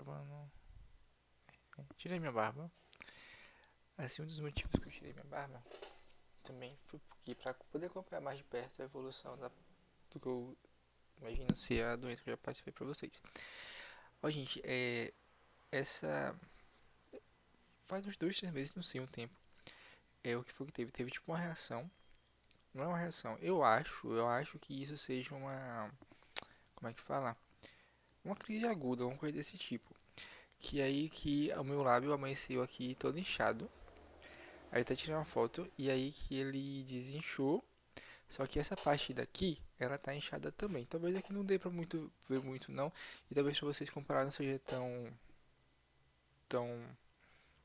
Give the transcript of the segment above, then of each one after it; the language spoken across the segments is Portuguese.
gravando. Tirei minha barba. Assim, um dos motivos que eu tirei minha barba também foi porque pra poder acompanhar mais de perto a evolução do que eu imagino ser a doença que eu já participei pra vocês. Ó, gente, essa. Faz uns 2, 3 meses, não sei, um tempo. O que foi que teve? Teve tipo uma reação. Não é uma reação. Eu acho que isso seja uma. Como é que fala? Uma crise aguda, uma coisa desse tipo. Que aí que o meu lábio amanheceu aqui todo inchado. Aí eu até tirei uma foto e aí que ele desinchou. Só que essa parte daqui, ela tá inchada também. Talvez aqui não dê pra muito ver muito não. E talvez pra vocês comparar não seja tão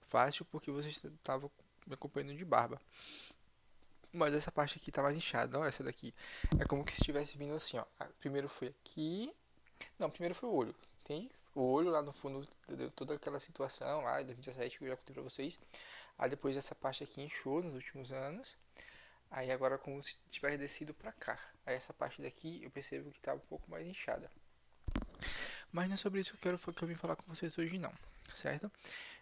fácil porque vocês estavam me acompanhando de barba. Mas essa parte aqui tá mais inchada, ó, essa daqui. É como que se estivesse vindo assim, ó. Primeiro foi aqui. Não, primeiro foi o olho, entende? O olho lá no fundo deu toda aquela situação lá em 2017 que eu já contei pra vocês. Aí depois essa parte aqui inchou nos últimos anos. Aí agora como se tivesse descido pra cá. Aí essa parte daqui eu percebo que tá um pouco mais inchada. Mas não é sobre isso que eu vim falar com vocês hoje não, certo?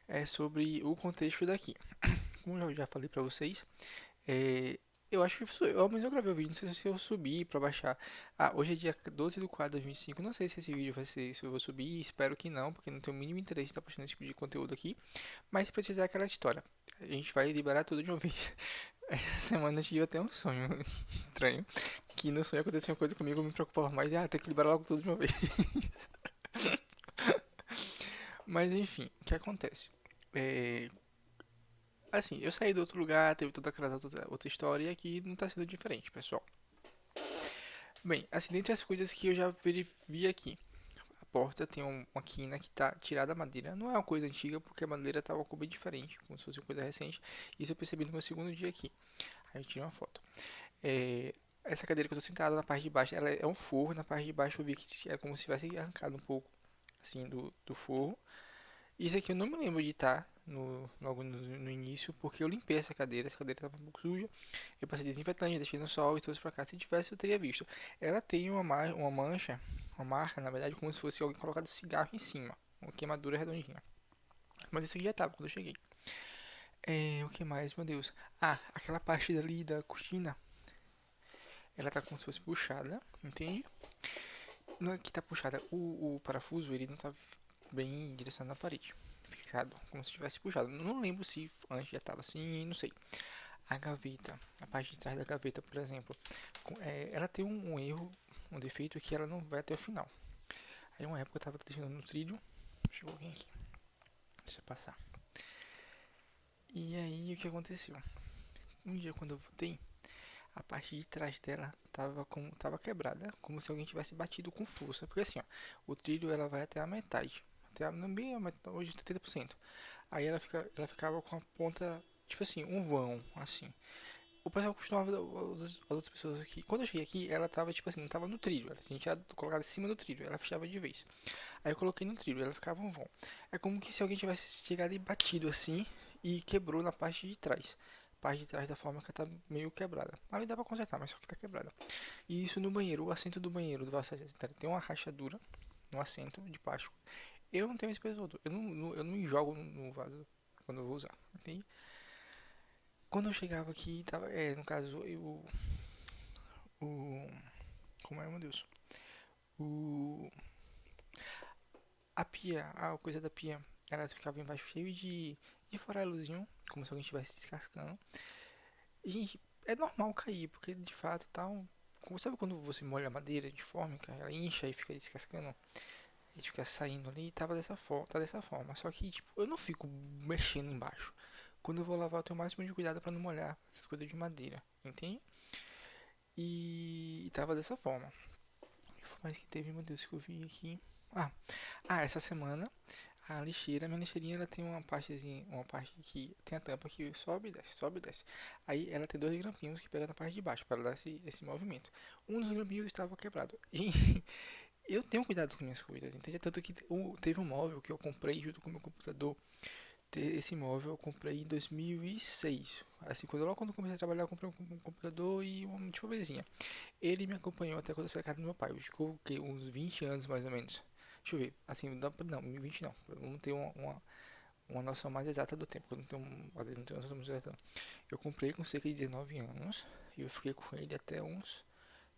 É sobre o contexto daqui. Como eu já falei pra vocês, é, eu acho que mas eu gravei o vídeo, não sei se eu subi pra baixar. Ah, hoje é dia 12 de 4 de 2025, não sei se esse vídeo vai ser, se eu vou subir, espero que não, porque não tenho o mínimo interesse em estar postando esse tipo de conteúdo aqui. Mas se precisar é aquela história, a gente vai liberar tudo de uma vez. Essa semana eu tive até um sonho estranho, que no sonho aconteceu uma coisa comigo, eu me preocupava mais, tem que liberar logo tudo de uma vez. Mas enfim, o que acontece? É, assim, eu saí do outro lugar, teve toda aquela outra história e aqui não tá sendo diferente, pessoal. Bem, assim, dentre as coisas que eu já vi aqui, a porta tem uma quina que tá tirada da madeira. Não é uma coisa antiga, porque a madeira tava bem diferente, como se fosse uma coisa recente. Isso eu percebi no meu segundo dia aqui. Aí eu tirei uma foto. É, essa cadeira que eu tô sentado na parte de baixo, ela é um forro. Na parte de baixo eu vi que é como se tivesse arrancado um pouco, assim, do forro. Isso aqui eu não me lembro de estar logo no início, porque eu limpei essa cadeira estava um pouco suja. Eu passei desinfetante, deixei no sol e trouxe pra cá. Se tivesse, eu teria visto. Ela tem uma mancha, uma marca, na verdade, como se fosse alguém colocado cigarro em cima. Uma queimadura redondinha. Mas esse aqui já tava quando eu cheguei. O que mais, meu Deus? Ah, aquela parte dali da cortina, ela tá como se fosse puxada, entende? Não é que tá puxada, o parafuso, ele não tá bem direcionado na parede. Fixado, como se tivesse puxado. Não lembro se antes já tava assim, não sei. A gaveta, a parte de trás da gaveta, por exemplo, ela tem um erro, um defeito que ela não vai até o final. Aí uma época eu tava deixando no trilho, chegou alguém aqui, deixa eu passar. E aí o que aconteceu? Um dia quando eu voltei, a parte de trás dela tava quebrada, como se alguém tivesse batido com força. Porque assim, ó, o trilho ela vai até a metade, até não bem a metade, hoje 30%. Aí ela ficava com a ponta, tipo assim, um vão, assim. O pessoal costumava, as outras pessoas aqui, quando eu cheguei aqui, ela tava tipo assim, não tava no trilho, ela tinha colocado em cima do trilho, ela fechava de vez. Aí eu coloquei no trilho, ela ficava um vão. É como que se alguém tivesse chegado e batido assim e quebrou na parte de trás. A parte de trás da forma que ela tá meio quebrada. Ali dá pra consertar, mas só que tá quebrada. E isso no banheiro, o assento do banheiro do vaso sanitário tem uma rachadura no assento de plástico. Eu não tenho esse peso todo, eu não me jogo no vaso quando eu vou usar, entende? Quando eu chegava aqui, tava, no caso, o, como é, meu Deus? O, a pia, a coisa da pia, ela ficava embaixo cheio de farelozinho, como se alguém estivesse descascando. E, gente, é normal cair, porque de fato tá sabe quando você molha a madeira de fórmica, ela incha e fica descascando, e fica saindo ali, tava dessa forma, tá dessa forma. Só que, tipo, eu não fico mexendo embaixo. Quando eu vou lavar, eu tenho o máximo de cuidado pra não molhar essas coisas de madeira, entende? E tava dessa forma. O que foi mais que teve, meu Deus, que eu vi aqui? Ah, essa semana a lixeira, minha lixeirinha, ela tem uma parte que tem a tampa que sobe e desce, sobe e desce. Aí ela tem dois grampinhos que pegam na parte de baixo para dar esse movimento. Um dos grampinhos estava quebrado. E eu tenho cuidado com minhas coisas, entende? Tanto que teve um móvel que eu comprei junto com o meu computador. Esse móvel eu comprei em 2006. Assim, logo quando eu comecei a trabalhar, eu comprei um computador e uma mesinha. Ele me acompanhou até quando eu fui na casa do meu pai. Eu ficou uns 20 anos mais ou menos. Deixa eu ver, assim, não, 2020 não. Vamos ter uma noção mais exata do tempo. Eu não tenho, não tenho uma noção mais exata, não. Eu comprei com cerca de 19 anos e eu fiquei com ele até uns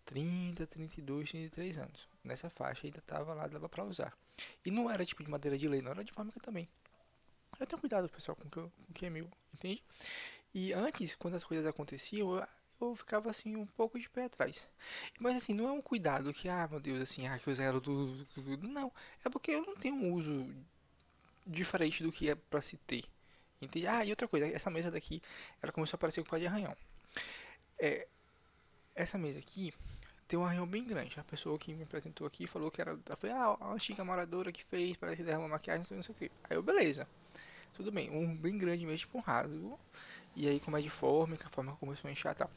30, 32, 33 anos. Nessa faixa ainda tava lá, dava pra usar. E não era tipo de madeira de lei, não era de fábrica também. Eu tenho cuidado, pessoal, com o que é meu, entende? E antes, quando as coisas aconteciam, eu ficava assim um pouco de pé atrás. Mas assim, não é um cuidado que, ah, meu Deus, assim, ah, que eu zero tudo. Não, é porque eu não tenho um uso diferente do que é pra se ter. Entende? Ah, e outra coisa, essa mesa daqui, ela começou a aparecer com pó de arranhão. É, essa mesa aqui tem um arranhão bem grande. A pessoa que me apresentou aqui falou que era, foi a antiga moradora que fez, parece que derramou maquiagem, não sei o que. Aí eu, beleza, tudo bem, um bem grande mesmo, tipo um rasgo. E aí, como é de forma, que a forma começou a inchar e tal.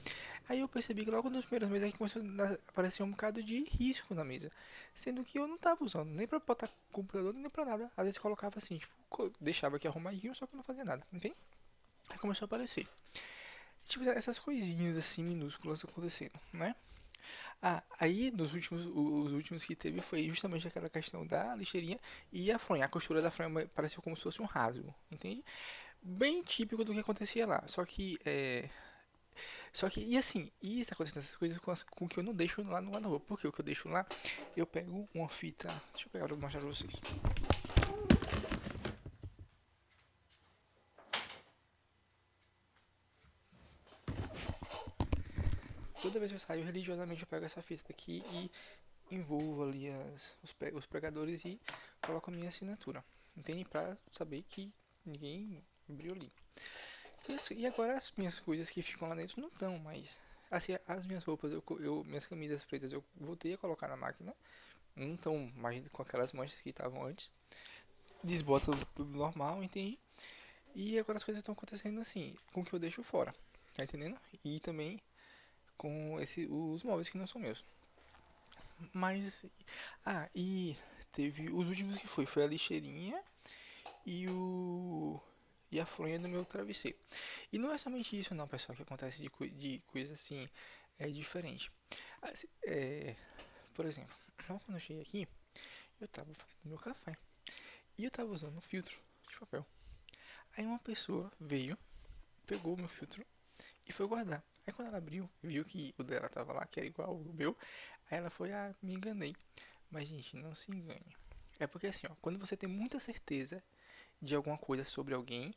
Aí eu percebi que logo nos primeiros meses aqui começou a aparecer um bocado de risco na mesa. Sendo que eu não tava usando nem pra botar computador, nem pra nada. Às vezes colocava assim, tipo, deixava aqui arrumadinho, só que eu não fazia nada, entende? Aí começou a aparecer. Tipo, essas coisinhas assim, minúsculas acontecendo, né? Ah, aí nos últimos, os últimos que teve foi justamente aquela questão da lixeirinha e a fronha. A costura da fronha pareceu como se fosse um rasgo, entende? Bem típico do que acontecia lá. E assim, e isso acontece essas coisas com o que eu não deixo lá no guarda-roupa. Porque o que eu deixo lá, eu pego uma fita. Deixa eu pegar pra mostrar pra vocês. Toda vez que eu saio, religiosamente eu pego essa fita daqui e envolvo ali os pregadores e coloco a minha assinatura. Entende? Pra saber que ninguém abriu ali. E agora as minhas coisas que ficam lá dentro não estão mais. Assim, as minhas roupas, minhas camisas pretas eu voltei a colocar na máquina. Não estão mais com aquelas manchas que estavam antes. Desbota tudo normal, entende? E agora as coisas estão acontecendo assim, com o que eu deixo fora. Tá entendendo? E também com os móveis que não são meus. Mas assim, e teve os últimos que foi a lixeirinha e o e a fronha do meu travesseiro. E não é somente isso não, pessoal, que acontece de coisa assim diferente. Assim, por exemplo, logo quando eu cheguei aqui, eu tava fazendo meu café e eu tava usando um filtro de papel. Aí uma pessoa veio, pegou o meu filtro e foi guardar. Aí quando ela abriu, viu que o dela tava lá, que era igual ao meu, aí ela foi, ah, me enganei. Mas gente, não se engane. É porque assim, ó, quando você tem muita certeza de alguma coisa sobre alguém,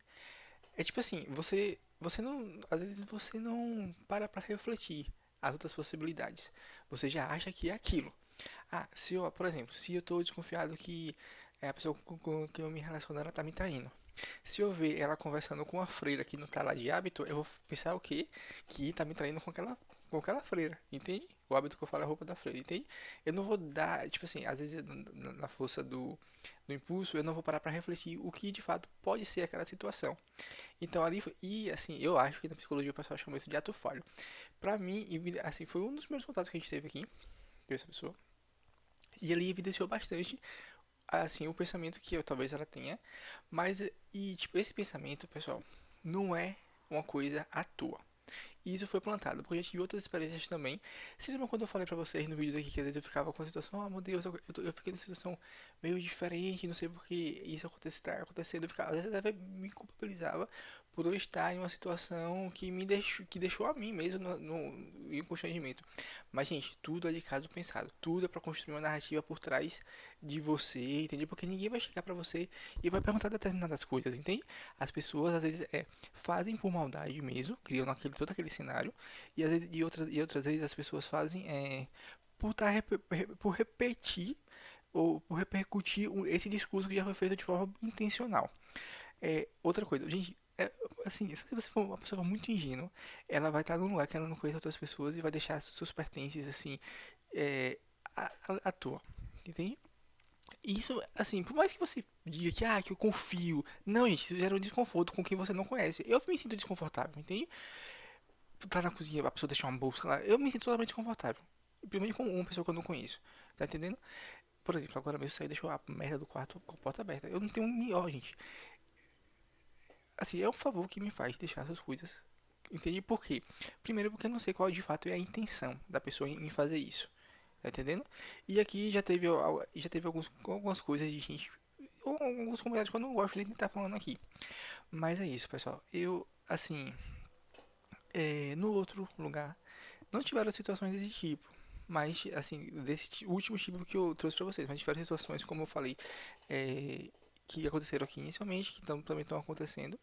é tipo assim, você não, às vezes você não para refletir as outras possibilidades. Você já acha que é aquilo. Ah, se eu, por exemplo, se eu tô desconfiado que a pessoa com quem eu me relaciono ela tá me traindo. Se eu ver ela conversando com uma freira que não tá lá de hábito, eu vou pensar o quê? Que tá me traindo com aquela freira, entende? O hábito que eu falo é a roupa da freira, entende? Eu não vou dar, tipo assim, às vezes na força do impulso, eu não vou parar pra refletir o que de fato pode ser aquela situação. Então ali, e assim, eu acho que na psicologia o pessoal chama isso de ato falho. Pra mim, assim, foi um dos primeiros contatos que a gente teve aqui com essa pessoa. E ele evidenciou bastante, assim, o pensamento que eu talvez ela tenha. Mas, e tipo, esse pensamento, pessoal, não é uma coisa à toa. E isso foi plantado, porque eu já tive outras experiências também. Você lembra quando eu falei pra vocês no vídeo aqui que às vezes eu ficava com a situação, ah meu Deus, eu fiquei numa situação meio diferente, não sei por que isso tá acontecendo. Às vezes até me culpabilizava por eu estar em uma situação que deixou a mim mesmo em constrangimento. Mas, gente, tudo é de caso pensado, tudo é pra construir uma narrativa por trás de você, entendeu? Porque ninguém vai chegar pra você e vai perguntar determinadas coisas, entende? As pessoas às vezes fazem por maldade mesmo, criam todo aquele cenário, e, às vezes, e outras vezes as pessoas fazem por repetir ou por repercutir esse discurso que já foi feito de forma intencional. Outra coisa, gente, assim, se você for uma pessoa muito ingênua, ela vai estar num lugar que ela não conhece outras pessoas e vai deixar seus pertences, assim, é, à toa, entende? Isso, assim, por mais que você diga que eu confio, não, gente, isso gera um desconforto com quem você não conhece. Eu me sinto desconfortável, entende? Tá na cozinha, a pessoa deixar uma bolsa lá, eu me sinto totalmente desconfortável. Principalmente com uma pessoa que eu não conheço, tá entendendo? Por exemplo, agora mesmo eu saí e deixou a merda do quarto com a porta aberta. Eu não tenho um melhor, gente. Assim, é um favor que me faz deixar essas coisas. Entende por quê? Primeiro porque eu não sei qual de fato é a intenção da pessoa em fazer isso. tá entendendo? E aqui já teve algumas coisas de gente, ou alguns comentários que eu não gosto de estar falando aqui. Mas é isso, pessoal. Eu, assim, no outro lugar, não tiveram situações desse tipo. Mas, assim, último tipo que eu trouxe pra vocês. Mas tiveram situações, como eu falei, é, que aconteceram aqui inicialmente, que também estão acontecendo.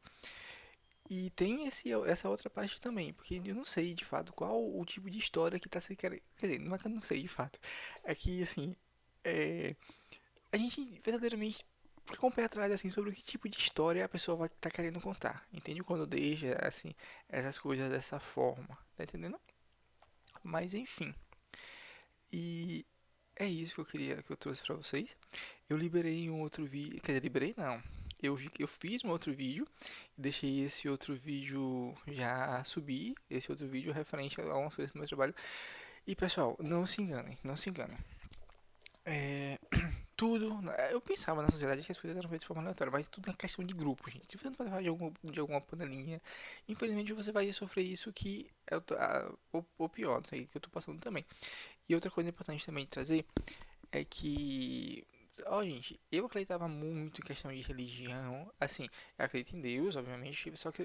E tem essa outra parte também, porque eu não sei de fato qual o tipo de história que tá se querendo. Quer dizer, não é que eu não sei de fato. É que, assim, é, a gente verdadeiramente fica com o pé atrás, assim, sobre o que tipo de história a pessoa vai estar querendo contar. Entende? Quando deixa, assim, essas coisas dessa forma. Tá entendendo? Mas, enfim. E é isso que que eu trouxe pra vocês. Eu liberei um outro vídeo. Quer dizer, liberei não. Eu fiz um outro vídeo. Deixei esse outro vídeo já subir. Esse outro vídeo referente a algumas coisas do meu trabalho. E pessoal, não se enganem, não se enganem. É, tudo. Eu pensava na sociedade que as coisas eram feitas de forma aleatória, mas tudo é questão de grupo, gente. Se você não participar de alguma panelinha, infelizmente você vai sofrer isso que é o pior, isso aí que eu tô passando também. E outra coisa importante também de trazer é que, ó, gente, eu acreditava muito em questão de religião, assim, eu acredito em Deus, obviamente, só que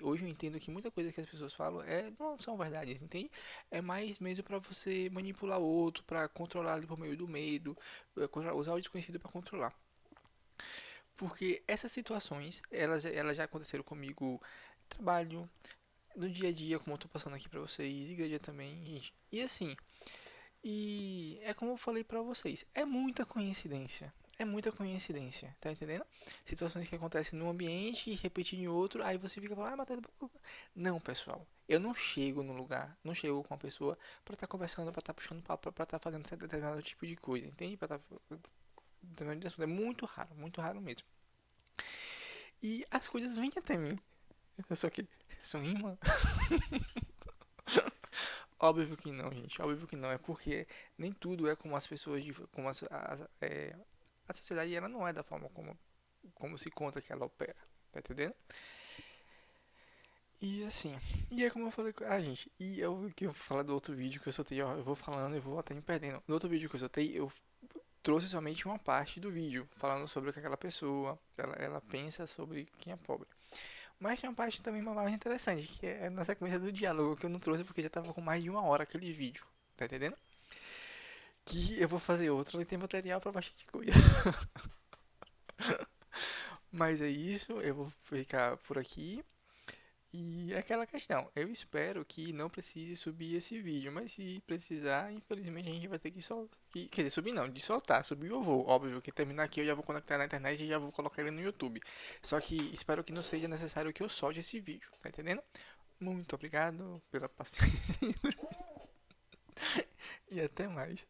hoje eu entendo que muita coisa que as pessoas falam não são verdades, entende? É mais mesmo pra você manipular o outro, pra controlar ali por meio do medo, usar o desconhecido pra controlar. Porque essas situações, elas já aconteceram comigo, trabalho, no dia a dia, como eu tô passando aqui pra vocês, igreja também, gente. E assim, e é como eu falei pra vocês, é muita coincidência. É muita coincidência, tá entendendo? Situações que acontecem num ambiente e repetir em outro, aí você fica falando, ah, mas não, pessoal. Eu não chego no lugar, não chego com a pessoa pra estar conversando, pra estar puxando papo, pra estar fazendo certo determinado tipo de coisa, entende? Pra estar é muito raro mesmo. E as coisas vêm até mim, só que são imã. Óbvio que não, gente. Óbvio que não. É porque nem tudo é como as pessoas, como a sociedade ela não é da forma como se conta que ela opera. Tá entendendo? E assim, e é como eu falei com a gente, e é o que eu falo do outro vídeo que eu soltei, ó, eu vou falando e vou até me perdendo. No outro vídeo que eu soltei, eu trouxe somente uma parte do vídeo, falando sobre o que aquela pessoa, ela pensa sobre quem é pobre. Mas tem uma parte também mais interessante, que é na sequência do diálogo, que eu não trouxe porque já tava com mais de uma hora aquele vídeo. Tá entendendo? Que eu vou fazer outro e tem material pra bastante coisa. Mas é isso, eu vou ficar por aqui. E é aquela questão, eu espero que não precise subir esse vídeo, mas se precisar, infelizmente a gente vai ter que soltar. Quer dizer, subir não, de soltar, subir eu vou. Óbvio que terminar aqui eu já vou conectar na internet e já vou colocar ele no YouTube. Só que espero que não seja necessário que eu solte esse vídeo, tá entendendo? Muito obrigado pela paciência e até mais.